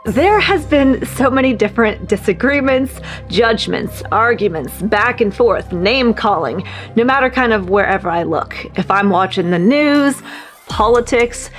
There has been so many different disagreements, judgments, arguments, back and forth, name calling, no matter kind of wherever I look. If I'm watching the news, politics,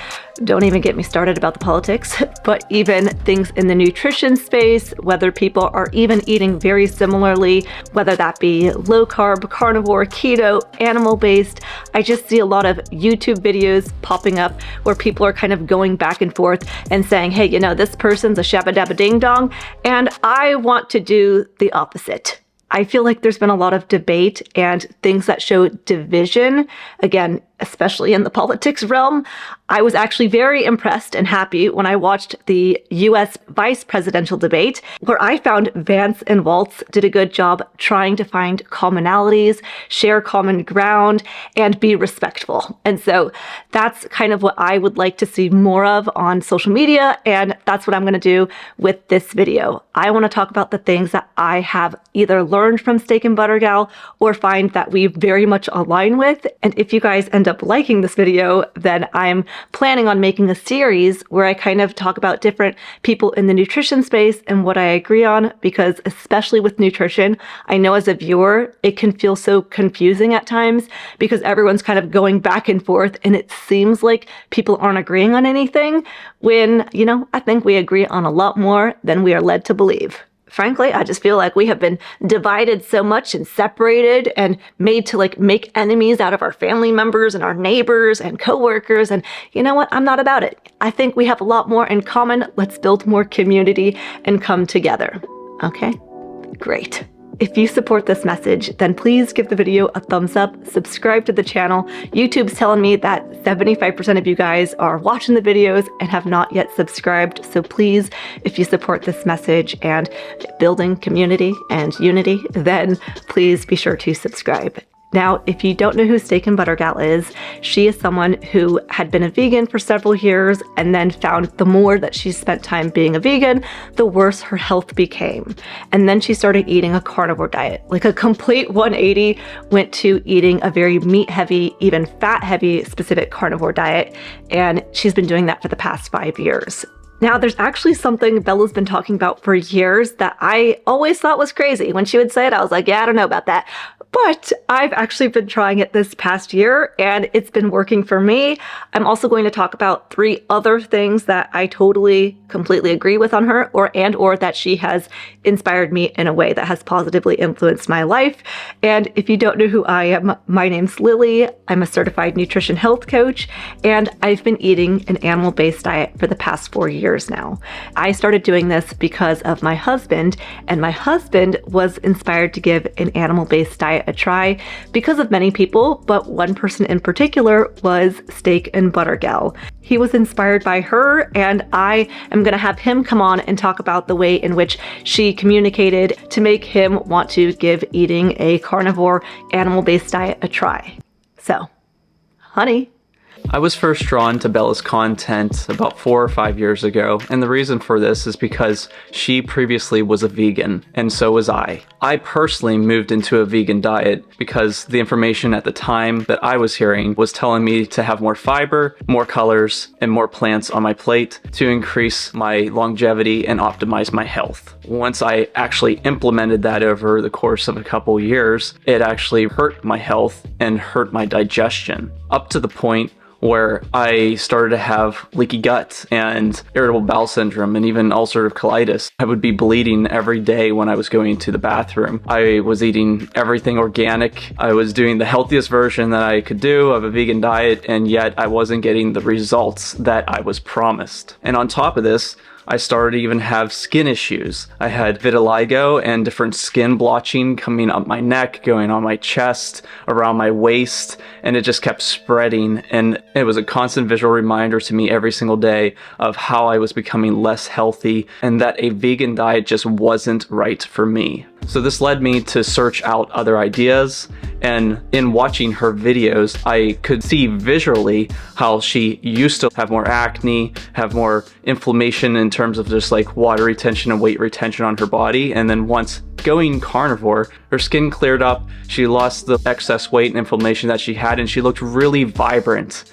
don't even get me started about the politics, but even things in the nutrition space, whether people are even eating very similarly, whether that be low carb, carnivore, keto, animal-based. I just see a lot of YouTube videos popping up where people are kind of going back and forth and saying, hey, you know, this person's a shabba dabba ding dong, and I want to do the opposite. I feel like there's been a lot of debate and things that show division, again, especially in the politics realm. I was actually very impressed and happy when I watched the US vice presidential debate, where I found Vance and Walz did a good job trying to find commonalities, share common ground, and be respectful. And so that's kind of what I would like to see more of on social media, and that's what I'm going to do with this video. I want to talk about the things that I have either learned from Steak and Butter Gal or find that we very much align with. And if you guys end up liking this video, then I'm planning on making a series where I kind of talk about different people in the nutrition space and what I agree on, because especially with nutrition, I know as a viewer, it can feel so confusing at times because everyone's kind of going back and forth and it seems like people aren't agreeing on anything when, you know, I think we agree on a lot more than we are led to believe. Frankly, I just feel like we have been divided so much and separated and made to like make enemies out of our family members and our neighbors and coworkers. And you know what? I'm not about it. I think we have a lot more in common. Let's build more community and come together. Okay, great. If you support this message, then please give the video a thumbs up, subscribe to the channel. YouTube's telling me that 75% of you guys are watching the videos and have not yet subscribed. So please, if you support this message and building community and unity, then please be sure to subscribe. Now, if you don't know who Steak and Butter Gal is, she is someone who had been a vegan for several years and then found the more that she spent time being a vegan, the worse her health became. And then she started eating a carnivore diet, like a complete 180, went to eating a very meat-heavy, even fat-heavy specific carnivore diet. And she's been doing that for the past 5 years. Now, there's actually something Bella's been talking about for years that I always thought was crazy. When she would say it, I was like, yeah, I don't know about that. But I've actually been trying it this past year and it's been working for me. I'm also going to talk about 3 other things that I totally, completely agree with on her or that she has inspired me in a way that has positively influenced my life. And if you don't know who I am, my name's Lillie. I'm a certified nutrition health coach and I've been eating an animal-based diet for the past 4 years now. I started doing this because of my husband, and my husband was inspired to give an animal-based diet a try because of many people, but one person in particular was Steak and Butter Gal. He was inspired by her, and I am going to have him come on and talk about the way in which she communicated to make him want to give eating a carnivore animal-based diet a try. So, honey. I was first drawn to Bella's content about 4 or 5 years ago, and the reason for this is because she previously was a vegan, and so was I. I personally moved into a vegan diet because the information at the time that I was hearing was telling me to have more fiber, more colors, and more plants on my plate to increase my longevity and optimize my health. Once I actually implemented that over the course of a couple years, it actually hurt my health and hurt my digestion, up to the point where I started to have leaky gut and irritable bowel syndrome and even ulcerative colitis. I would be bleeding every day when I was going to the bathroom. I was eating everything organic. I was doing the healthiest version that I could do of a vegan diet, and yet I wasn't getting the results that I was promised. And on top of this, I started to even have skin issues. I had vitiligo and different skin blotching coming up my neck, going on my chest, around my waist, and it just kept spreading. And it was a constant visual reminder to me every single day of how I was becoming less healthy and that a vegan diet just wasn't right for me. So this led me to search out other ideas, and in watching her videos, I could see visually how she used to have more acne, have more inflammation in terms of just like water retention and weight retention on her body, and then once going carnivore, her skin cleared up, she lost the excess weight and inflammation that she had, and she looked really vibrant.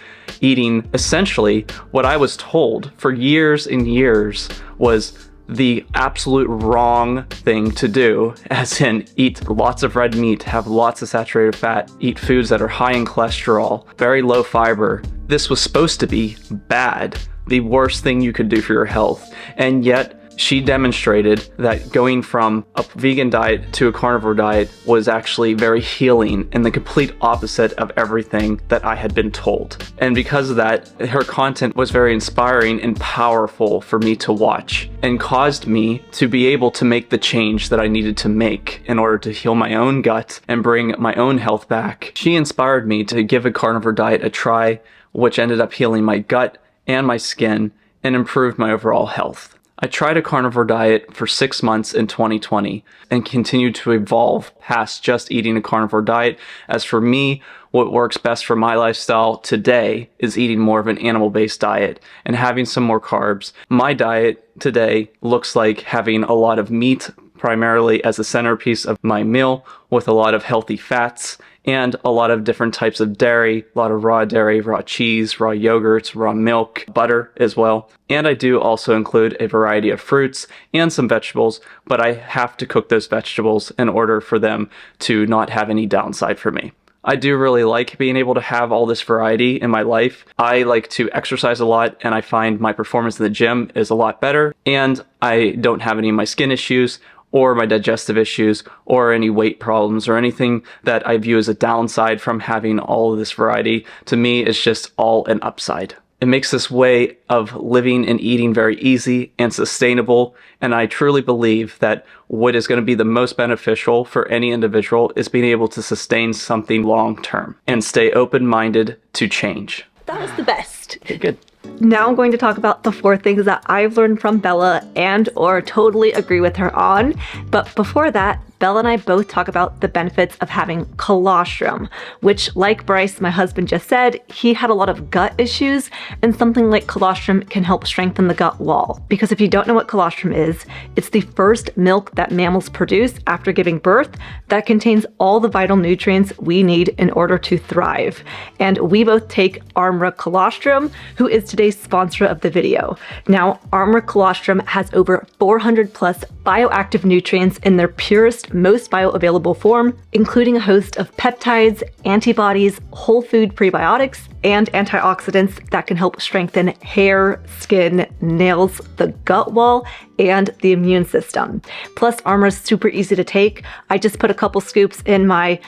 eating essentially what I was told for years and years was the absolute wrong thing to do, as in eat lots of red meat, have lots of saturated fat, eat foods that are high in cholesterol, very low fiber. This was supposed to be bad, the worst thing you could do for your health. And yet she demonstrated that going from a vegan diet to a carnivore diet was actually very healing and the complete opposite of everything that I had been told. And because of that, her content was very inspiring and powerful for me to watch and caused me to be able to make the change that I needed to make in order to heal my own gut and bring my own health back. She inspired me to give a carnivore diet a try, which ended up healing my gut and my skin and improved my overall health. I tried a carnivore diet for 6 months in 2020 and continued to evolve past just eating a carnivore diet. As for me, what works best for my lifestyle today is eating more of an animal-based diet and having some more carbs. My diet today looks like having a lot of meat primarily as the centerpiece of my meal, with a lot of healthy fats and a lot of different types of dairy, a lot of raw dairy, raw cheese, raw yogurts, raw milk, butter as well. And I do also include a variety of fruits and some vegetables, but I have to cook those vegetables in order for them to not have any downside for me. I do really like being able to have all this variety in my life. I like to exercise a lot, and I find my performance in the gym is a lot better, and I don't have any of my skin issues or my digestive issues or any weight problems or anything that I view as a downside from having all of this variety. To me, it's just all an upside. It makes this way of living and eating very easy and sustainable, and I truly believe that what is going to be the most beneficial for any individual is being able to sustain something long term and stay open-minded to change. That was the best. Okay, good. Now I'm going to talk about the 4 things that I've learned from Bella and or totally agree with her on. But before that, Bella and I both talk about the benefits of having colostrum, which, like Bryce, my husband, just said, he had a lot of gut issues, and something like colostrum can help strengthen the gut wall. Because if you don't know what colostrum is, it's the first milk that mammals produce after giving birth that contains all the vital nutrients we need in order to thrive. And we both take Armra Colostrum, who is today's sponsor of the video. Now, Armra Colostrum has over 400 plus bioactive nutrients in their purest, most bioavailable form, including a host of peptides, antibodies, whole food prebiotics, and antioxidants that can help strengthen hair, skin, nails, the gut wall, and the immune system. Plus, Armra is super easy to take. I just put a couple scoops in I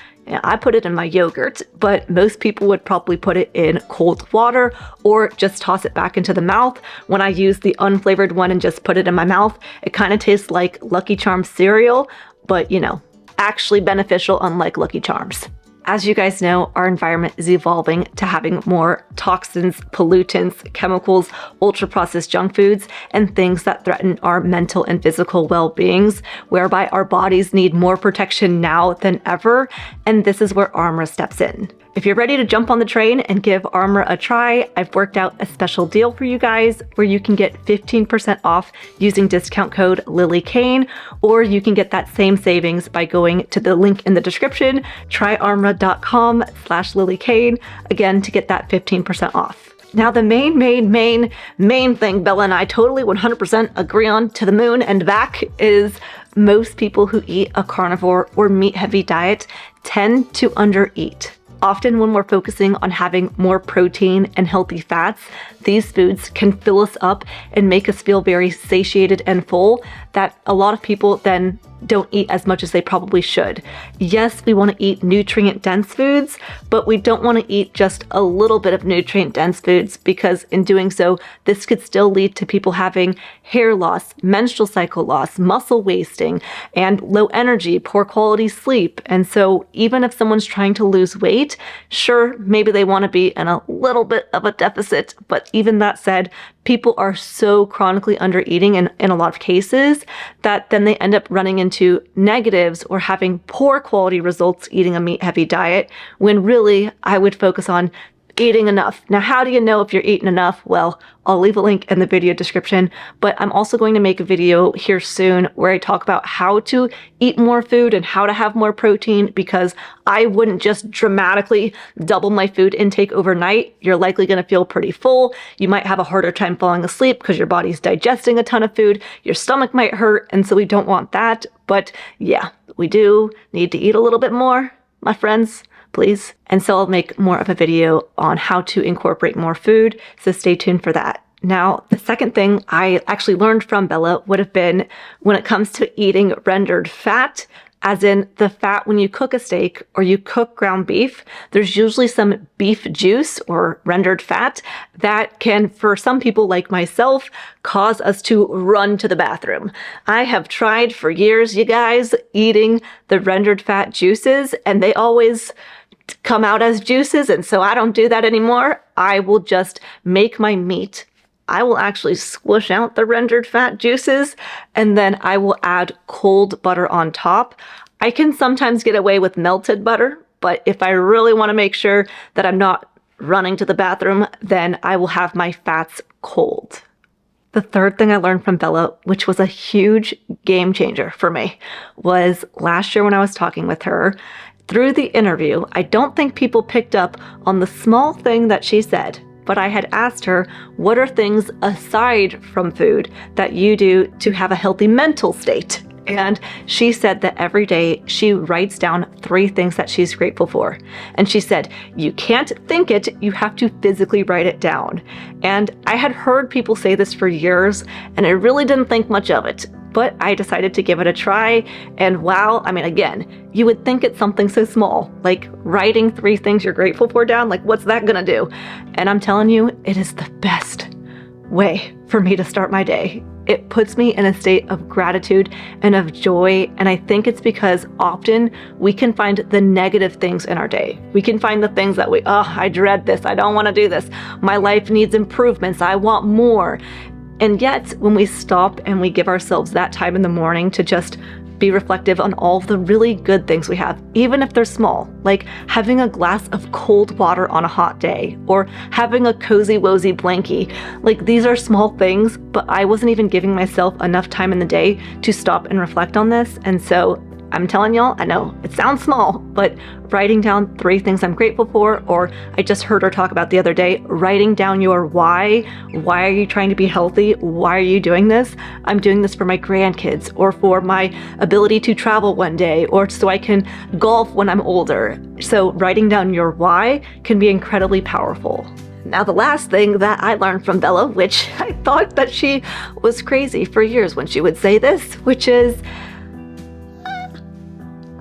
put it in my yogurt, but most people would probably put it in cold water or just toss it back into the mouth. When I use the unflavored one and just put it in my mouth, it kind of tastes like Lucky Charms cereal, but actually beneficial unlike Lucky Charms. As you guys know, our environment is evolving to having more toxins, pollutants, chemicals, ultra-processed junk foods, and things that threaten our mental and physical well-beings, whereby our bodies need more protection now than ever, and this is where Armra steps in. If you're ready to jump on the train and give Armra a try, I've worked out a special deal for you guys where you can get 15% off using discount code Lillie Kane, or you can get that same savings by going to the link in the description, tryarmra.com/Lillie Kane, again, to get that 15% off. Now, the main thing Bella and I totally 100% agree on to the moon and back is most people who eat a carnivore or meat-heavy diet tend to undereat. Often when we're focusing on having more protein and healthy fats, these foods can fill us up and make us feel very satiated and full that a lot of people then don't eat as much as they probably should. Yes, we want to eat nutrient-dense foods, but we don't want to eat just a little bit of nutrient-dense foods because in doing so, this could still lead to people having hair loss, menstrual cycle loss, muscle wasting, and low energy, poor quality sleep. And so even if someone's trying to lose weight, sure, maybe they want to be in a little bit of a deficit, but even that said, people are so chronically undereating in a lot of cases that then they end up running into negatives or having poor quality results eating a meat-heavy diet, when really I would focus on eating enough. Now, how do you know if you're eating enough? Well, I'll leave a link in the video description, but I'm also going to make a video here soon where I talk about how to eat more food and how to have more protein, because I wouldn't just dramatically double my food intake overnight. You're likely going to feel pretty full. You might have a harder time falling asleep because your body's digesting a ton of food. Your stomach might hurt, and so we don't want that. But yeah, we do need to eat a little bit more, my friends, please. And so I'll make more of a video on how to incorporate more food, so stay tuned for that. Now, the second thing I actually learned from Bella would have been when it comes to eating rendered fat, as in the fat when you cook a steak or you cook ground beef, there's usually some beef juice or rendered fat that can, for some people like myself, cause us to run to the bathroom. I have tried for years, you guys, eating the rendered fat juices, and they always come out as juices, and so I don't do that anymore. I will just make my meat. I will actually squish out the rendered fat juices, and then I will add cold butter on top. I can sometimes get away with melted butter, but if I really want to make sure that I'm not running to the bathroom, then I will have my fats cold. The third thing I learned from Bella, which was a huge game changer for me, was last year when I was talking with her. Through the interview, I don't think people picked up on the small thing that she said, but I had asked her, what are things aside from food that you do to have a healthy mental state? And she said that every day she writes down 3 things that she's grateful for. And she said, you can't think it, you have to physically write it down. And I had heard people say this for years, and I really didn't think much of it. But I decided to give it a try, and wow, I mean, again, you would think it's something so small, like writing 3 things you're grateful for down, like what's that gonna do? And I'm telling you, it is the best way for me to start my day. It puts me in a state of gratitude and of joy, and I think it's because often we can find the negative things in our day. We can find the things that I dread this, I don't wanna do this, my life needs improvements, I want more. And yet, when we stop and we give ourselves that time in the morning to just be reflective on all the really good things we have, even if they're small, like having a glass of cold water on a hot day, or having a cozy wozy blankie. Like, these are small things, but I wasn't even giving myself enough time in the day to stop and reflect on this. And so I'm telling y'all, I know it sounds small, but writing down 3 things I'm grateful for, or I just heard her talk about the other day, writing down your why. Why are you trying to be healthy? Why are you doing this? I'm doing this for my grandkids, or for my ability to travel one day, or so I can golf when I'm older. So writing down your why can be incredibly powerful. Now, the last thing that I learned from Bella, which I thought that she was crazy for years when she would say this, which is,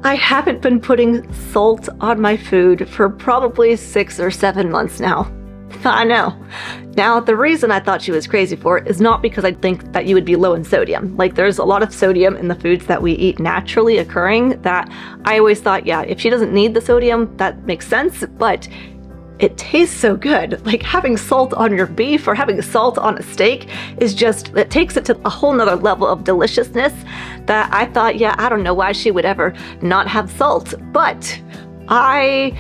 I haven't been putting salt on my food for probably 6 or 7 months now. I know. Now, the reason I thought she was crazy for it is not because I think that you would be low in sodium. Like, there's a lot of sodium in the foods that we eat naturally occurring that I always thought, yeah, if she doesn't need the sodium, that makes sense, but it tastes so good. Like, having salt on your beef or having salt on a steak is just, it takes it to a whole nother level of deliciousness that I thought, yeah, I don't know why she would ever not have salt, but I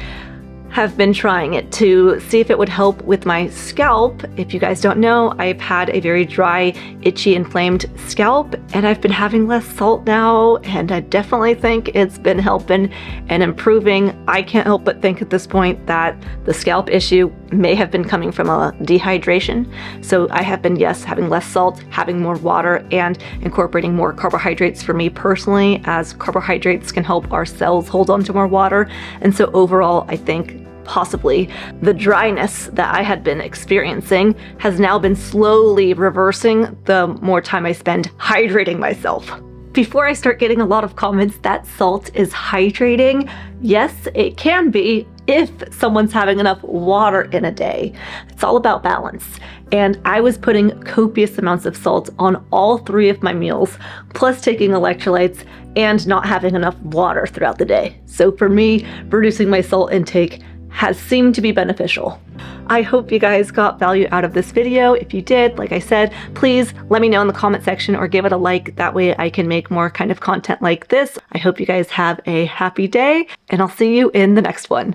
have been trying it to see if it would help with my scalp. If you guys don't know, I've had a very dry, itchy, inflamed scalp, and I've been having less salt now, and I definitely think it's been helping and improving. I can't help but think at this point that the scalp issue may have been coming from a dehydration. So I have been, yes, having less salt, having more water, and incorporating more carbohydrates for me personally, as carbohydrates can help our cells hold on to more water. And so overall, I think possibly the dryness that I had been experiencing has now been slowly reversing the more time I spend hydrating myself. Before I start getting a lot of comments that salt is hydrating, yes, it can be if someone's having enough water in a day. It's all about balance. And I was putting copious amounts of salt on all 3 of my meals, plus taking electrolytes and not having enough water throughout the day. So for me, reducing my salt intake has seemed to be beneficial. I hope you guys got value out of this video. If you did, like I said, please let me know in the comment section or give it a like. That way I can make more kind of content like this. I hope you guys have a happy day, and I'll see you in the next one.